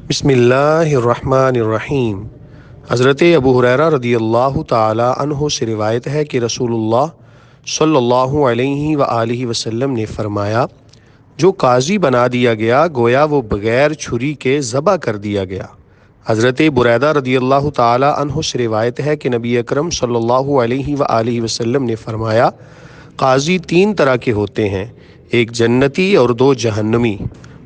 بسم اللہ الرحمن الرحیم۔ حضرت ابو ہریرہ رضی اللہ تعالی عنہ سے روایت ہے کہ رسول اللہ صلی اللہ علیہ وآلہ وسلم نے فرمایا، جو قاضی بنا دیا گیا گویا وہ بغیر چھری کے ذبح کر دیا گیا۔ حضرت بریدہ رضی اللہ تعالی عنہ سے روایت ہے کہ نبی اکرم صلی اللہ علیہ وآلہ وسلم نے فرمایا، قاضی تین طرح کے ہوتے ہیں، ایک جنتی اور دو جہنمی۔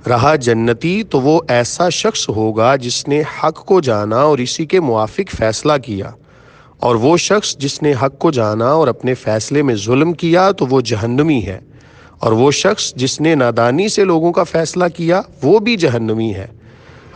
رہا جنتی تو وہ ایسا شخص ہوگا جس نے حق کو جانا اور اسی کے موافق فیصلہ کیا، اور وہ شخص جس نے حق کو جانا اور اپنے فیصلے میں ظلم کیا تو وہ جہنمی ہے، اور وہ شخص جس نے نادانی سے لوگوں کا فیصلہ کیا وہ بھی جہنمی ہے۔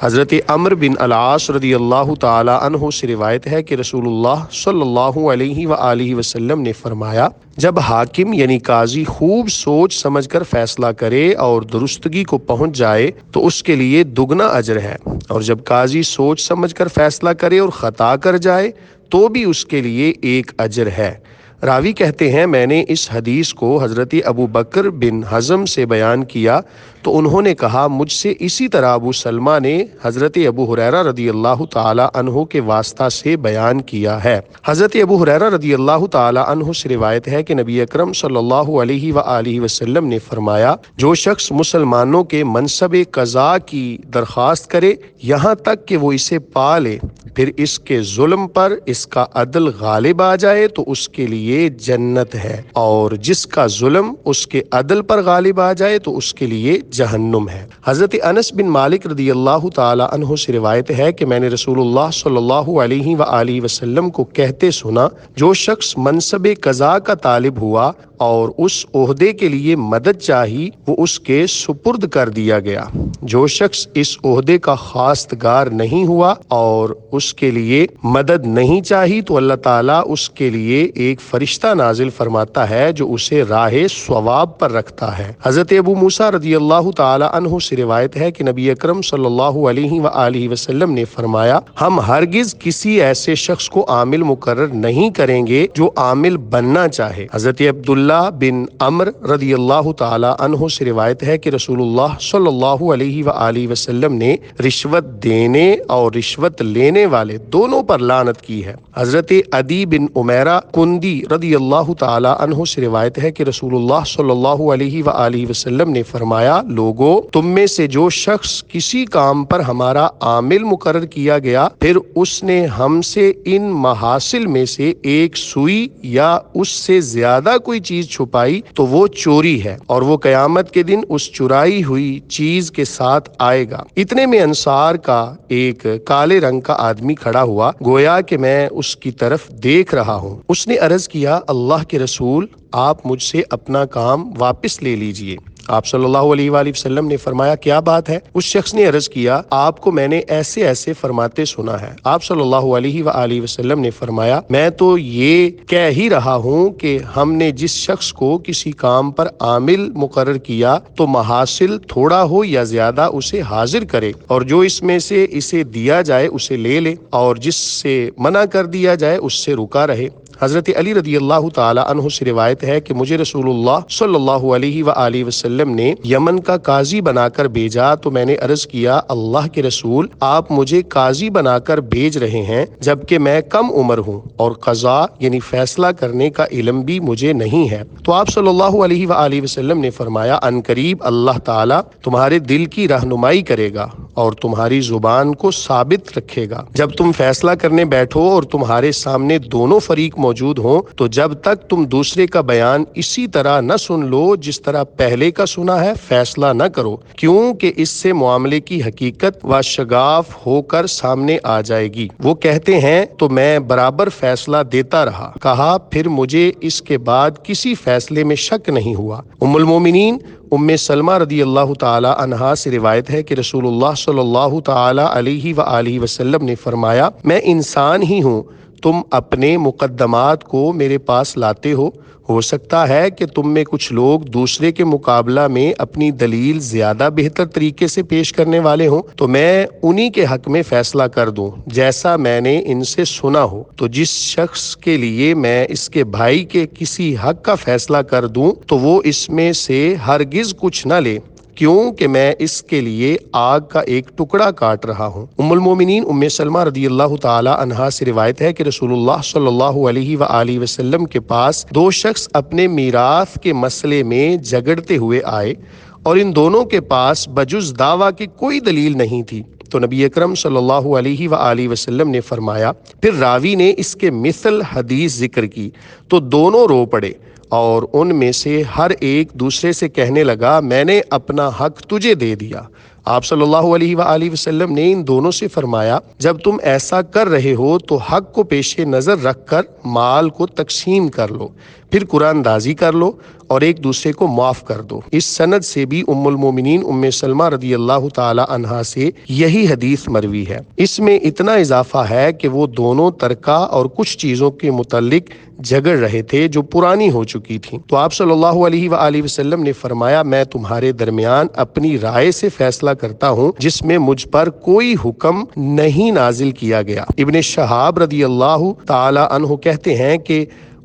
حضرت عمرو بن العاص رضی اللہ تعالی عنہ سے روایت ہے کہ رسول اللہ صلی اللہ علیہ وآلہ وسلم نے فرمایا، جب حاکم یعنی قاضی خوب سوچ سمجھ کر فیصلہ کرے اور درستگی کو پہنچ جائے تو اس کے لیے دگنا اجر ہے، اور جب قاضی سوچ سمجھ کر فیصلہ کرے اور خطا کر جائے تو بھی اس کے لیے ایک اجر ہے۔ راوی کہتے ہیں، میں نے اس حدیث کو حضرت ابو بکر بن حزم سے بیان کیا تو انہوں نے کہا، مجھ سے اسی طرح ابو سلمہ نے حضرت ابو ہریرہ رضی اللہ تعالی عنہ کے واسطہ سے بیان کیا ہے۔ حضرت ابو ہریرہ رضی اللہ تعالی عنہ سے روایت ہے کہ نبی اکرم صلی اللہ علیہ وآلہ وسلم نے فرمایا، جو شخص مسلمانوں کے منصب قضاء کی درخواست کرے یہاں تک کہ وہ اسے پا لے، پھر اس کے ظلم پر اس کا عدل غالب آ جائے تو اس کے لیے جنت ہے، اور جس کا ظلم اس کے عدل پر غالب آ جائے تو اس کے لیے جہنم ہے۔ حضرت انس بن مالک رضی اللہ تعالی عنہ سے روایت ہے کہ میں نے رسول اللہ صلی اللہ علیہ وآلہ وسلم کو کہتے سنا، جو شخص منصب قضاء کا طالب ہوا اور اس عہدے کے لیے مدد چاہی وہ اس کے سپرد کر دیا گیا۔ جو شخص اس عہدے کا خواستگار نہیں ہوا اور اس کے لیے مدد نہیں چاہی تو اللہ تعالیٰ اس کے لیے ایک فرشتہ نازل فرماتا ہے جو اسے راہ صواب پر رکھتا ہے۔ حضرت ابو موسیٰ رضی اللہ تعالی عنہ سے روایت ہے کہ نبی اکرم صلی اللہ علیہ وآلہ وسلم نے فرمایا، ہم ہرگز کسی ایسے شخص کو عامل مقرر نہیں کریں گے جو عامل بننا چاہے۔ حضرت عبداللہ بن عمر رضی اللہ تعالی عنہ سے روایت ہے کہ رسول اللہ صلی اللہ علیہ وآلہ وسلم نے رشوت دینے اور رشوت لینے والے دونوں پر لعنت کی ہے۔ حضرت عدی بن عمیرہ کندی رضی اللہ تعالی عنہ سے روایت ہے کہ رسول اللہ صلی اللہ علیہ وآلہ وسلم نے فرمایا، لوگو تم میں سے جو شخص کسی کام پر ہمارا عامل مقرر کیا گیا پھر اس نے ہم سے ان محاصل میں سے ایک سوئی یا اس سے زیادہ کوئی چیز چھپائی تو وہ چوری ہے، اور وہ قیامت کے دن اس چرائی ہوئی چیز کے ساتھ آئے گا۔ اتنے میں انصار کا ایک کالے رنگ کا آدمی کھڑا ہوا، گویا کہ میں اس کی طرف دیکھ رہا ہوں۔ اس نے عرض کیا، اللہ کے رسول، آپ مجھ سے اپنا کام واپس لے لیجئے۔ آپ صلی اللہ علیہ وآلہ وسلم نے فرمایا، کیا بات ہے؟ اس شخص نے عرض کیا، آپ کو میں نے ایسے ایسے فرماتے سنا ہے۔ آپ صلی اللہ علیہ وآلہ وسلم نے فرمایا، میں تو یہ کہہ ہی رہا ہوں کہ ہم نے جس شخص کو کسی کام پر عامل مقرر کیا تو محاصل تھوڑا ہو یا زیادہ اسے حاضر کرے، اور جو اس میں سے اسے دیا جائے اسے لے لے، اور جس سے منع کر دیا جائے اس سے رکا رہے۔ حضرت علی رضی اللہ تعالی عنہ سے روایت ہے کہ مجھے رسول اللہ صلی اللہ علیہ وآلہ وسلم نے یمن کا قاضی بنا کر بھیجا تو میں نے عرض کیا، اللہ کے رسول، آپ مجھے قاضی بنا کر بھیج رہے ہیں جبکہ میں کم عمر ہوں اور قضاء یعنی فیصلہ کرنے کا علم بھی مجھے نہیں ہے۔ تو آپ صلی اللہ علیہ وآلہ وسلم نے فرمایا، ان قریب اللہ تعالی تمہارے دل کی رہنمائی کرے گا اور تمہاری زبان کو ثابت رکھے گا۔ جب تم فیصلہ کرنے بیٹھو اور تمہارے سامنے دونوں فریق موجود ہوں تو جب تک تم دوسرے کا بیان اسی طرح نہ سن لو جس طرح پہلے کا سنا ہے فیصلہ نہ کرو، کیونکہ اس سے معاملے کی حقیقت و شگاف ہو کر سامنے آ جائے گی۔ وہ کہتے ہیں تو میں برابر فیصلہ دیتا رہا، کہا پھر مجھے اس کے بعد کسی فیصلے میں شک نہیں ہوا۔ ام المومنین ام سلمہ رضی اللہ تعالی عنہا سے روایت ہے کہ رسول اللہ صلی اللہ تعالی علیہ وآلہ وسلم نے فرمایا، میں انسان ہی ہوں، تم اپنے مقدمات کو میرے پاس لاتے ہو سکتا ہے کہ تم میں کچھ لوگ دوسرے کے مقابلہ میں اپنی دلیل زیادہ بہتر طریقے سے پیش کرنے والے ہوں تو میں انہی کے حق میں فیصلہ کر دوں جیسا میں نے ان سے سنا ہو۔ تو جس شخص کے لیے میں اس کے بھائی کے کسی حق کا فیصلہ کر دوں تو وہ اس میں سے ہرگز کچھ نہ لے، کیوں کہ میں اس کے لیے آگ کا ایک ٹکڑا کاٹ رہا ہوں۔ ام المومنین ام سلمہ رضی اللہ تعالی عنہا سے روایت ہے کہ رسول اللہ صلی اللہ علیہ وآلہ وسلم کے پاس دو شخص اپنے میراث کے مسئلے میں جھگڑتے ہوئے آئے اور ان دونوں کے پاس بجز دعویٰ کی کوئی دلیل نہیں تھی، تو نبی اکرم صلی اللہ علیہ وآلہ وسلم نے فرمایا، پھر راوی نے اس کے مثل حدیث ذکر کی تو دونوں رو پڑے اور ان میں سے ہر ایک دوسرے سے کہنے لگا، میں نے اپنا حق تجھے دے دیا۔ آپ صلی اللہ علیہ وآلہ وسلم نے ان دونوں سے فرمایا، جب تم ایسا کر رہے ہو تو حق کو پیش نظر رکھ کر مال کو تقسیم کر لو، پھر قرآن دازی کر لو اور ایک دوسرے کو معاف کر دو۔ اس سند سے بھی ام المومنین ام سلمہ رضی اللہ تعالی عنہا سے یہی حدیث مروی ہے۔ اس میں اتنا اضافہ ہے کہ وہ دونوں ترکہ اور کچھ چیزوں کے متعلق جھگڑ رہے تھے جو پرانی ہو چکی تھیں، تو آپ صلی اللہ علیہ وآلہ وسلم نے فرمایا، میں تمہارے درمیان اپنی رائے سے فیصلہ کرتا ہوں جس میں مجھ پر کوئی حکم نہیں نازل کیا گیا۔ ابن شہاب رضی اللہ تعالی عنہ کہتے ہیں کہ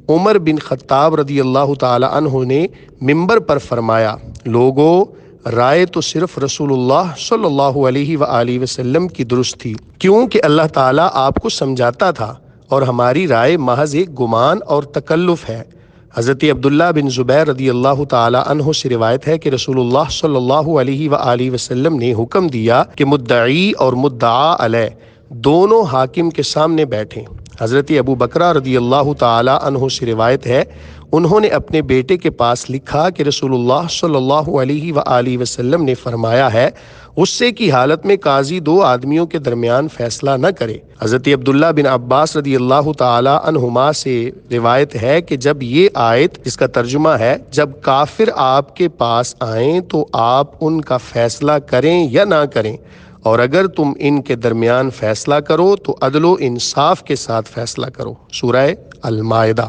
عمر بن خطاب رضی اللہ تعالی عنہ نے منبر پر فرمایا، لوگو، رائے تو صرف رسول اللہ صلی اللہ علیہ وآلہ وسلم کی درست تھی، کیونکہ اللہ تعالیٰ آپ کو سمجھاتا تھا اور ہماری رائے محض ایک گمان اور تکلف ہے۔ حضرت عبداللہ بن زبیر رضی اللہ تعالی عنہ سے روایت ہے کہ رسول اللہ صلی اللہ علیہ وآلہ وسلم نے حکم دیا کہ مدعی اور مدعا علیہ دونوں حاکم کے سامنے بیٹھیں۔ حضرت ابو بکرہ رضی اللہ تعالی عنہ سے روایت ہے، انہوں نے اپنے بیٹے کے پاس لکھا کہ رسول اللہ صلی اللہ علیہ وآلہ وسلم نے فرمایا ہے، غصے کی حالت میں قاضی دو آدمیوں کے درمیان فیصلہ نہ کرے۔ حضرت عبداللہ بن عباس رضی اللہ تعالی عنہما سے روایت ہے کہ جب یہ آیت، جس کا ترجمہ ہے، جب کافر آپ کے پاس آئیں تو آپ ان کا فیصلہ کریں یا نہ کریں، اور اگر تم ان کے درمیان فیصلہ کرو تو عدل و انصاف کے ساتھ فیصلہ کرو۔ سورہ المائدہ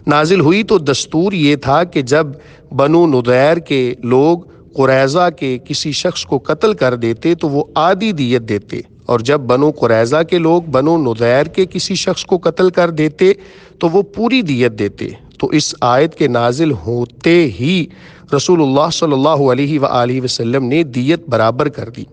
نازل ہوئی تو دستور یہ تھا کہ جب بنو نضیر کے لوگ قریظہ کے کسی شخص کو قتل کر دیتے تو وہ آدھی دیت دیتے، اور جب بنو قریظہ کے لوگ بنو نضیر کے کسی شخص کو قتل کر دیتے تو وہ پوری دیت دیتے۔ تو اس آیت کے نازل ہوتے ہی رسول اللہ صلی اللہ علیہ وآلہ وسلم نے دیت برابر کر دی۔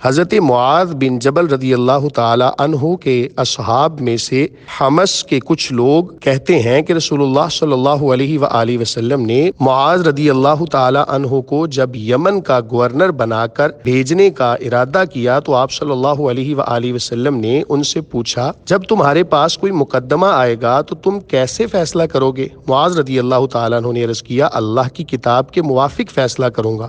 حضرت معاذ بن جبل رضی اللہ تعالی عنہ کے اصحاب میں سے حمص کے کچھ لوگ کہتے ہیں کہ رسول اللہ صلی اللہ علیہ وآلہ وسلم نے معاذ رضی اللہ تعالی عنہ کو جب یمن کا گورنر بنا کر بھیجنے کا ارادہ کیا تو آپ صلی اللہ علیہ وآلہ وسلم نے ان سے پوچھا، جب تمہارے پاس کوئی مقدمہ آئے گا تو تم کیسے فیصلہ کرو گے؟ معاذ رضی اللہ تعالی عنہ نے عرض کیا، اللہ کی کتاب کے موافق فیصلہ کروں گا۔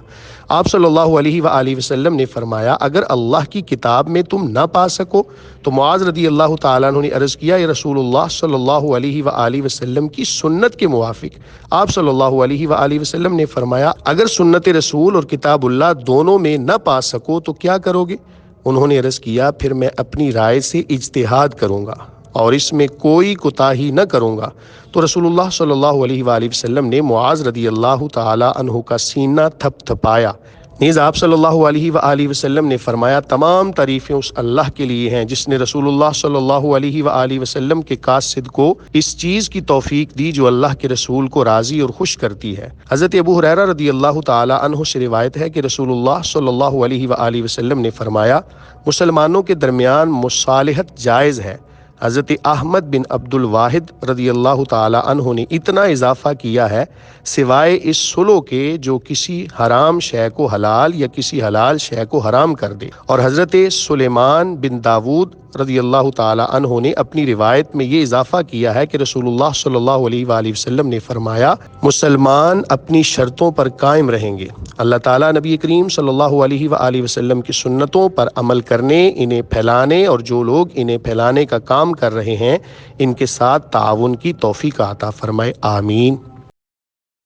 آپ صلی اللہ علیہ وآلہ وسلم نے فرمایا، اگر اللہ کی کتاب میں تم نہ پا سکو تو معاذ رضی اللہ تعالیٰ عنہ نے عرض کیا، یا رسول اللہ صلی اللہ علیہ وآلہ وسلم کی سنت کے موافق۔ آپ صلی اللہ علیہ وآلہ وسلم نے فرمایا، اگر سنت رسول اور کتاب اللہ دونوں میں نہ پا سکو تو کیا کرو گے؟ انہوں نے عرض کیا، پھر میں اپنی رائے سے اجتہاد کروں گا اور اس میں کوئی کوتاہی نہ کروں گا۔ تو رسول اللہ صلی اللہ علیہ وآلہ وسلم نے معاذ رضی اللہ تعالی عنہ کا سینہ تھپ تھپایا۔ نیز آپ صلی اللہ علیہ وآلہ وسلم نے فرمایا، تمام تعریفیں اس اللہ کے لیے ہیں جس نے رسول اللہ صلی اللہ علیہ وآلہ وسلم کے قاصد کو اس چیز کی توفیق دی جو اللہ کے رسول کو راضی اور خوش کرتی ہے۔ حضرت ابو ہریرہ رضی اللہ تعالی عنہ سے روایت ہے کہ رسول اللہ صلی اللہ علیہ وآلہ وسلم نے فرمایا، مسلمانوں کے درمیان مصالحت جائز ہے۔ حضرت احمد بن عبد الواحد رضی اللہ تعالی عنہ نے اتنا اضافہ کیا ہے، سوائے اس صلح کے جو کسی حرام شے کو حلال یا کسی حلال شے کو حرام کر دے۔ اور حضرت سلیمان بن داود رضی اللہ تعالی عنہ نے اپنی روایت میں یہ اضافہ کیا ہے کہ رسول اللہ صلی اللہ علیہ وآلہ وسلم نے فرمایا، مسلمان اپنی شرطوں پر قائم رہیں گے۔ اللہ تعالیٰ نبی کریم صلی اللہ علیہ وآلہ وسلم کی سنتوں پر عمل کرنے، انہیں پھیلانے اور جو لوگ انہیں پھیلانے کا کام کر رہے ہیں ان کے ساتھ تعاون کی توفیق عطا فرمائے، آمین۔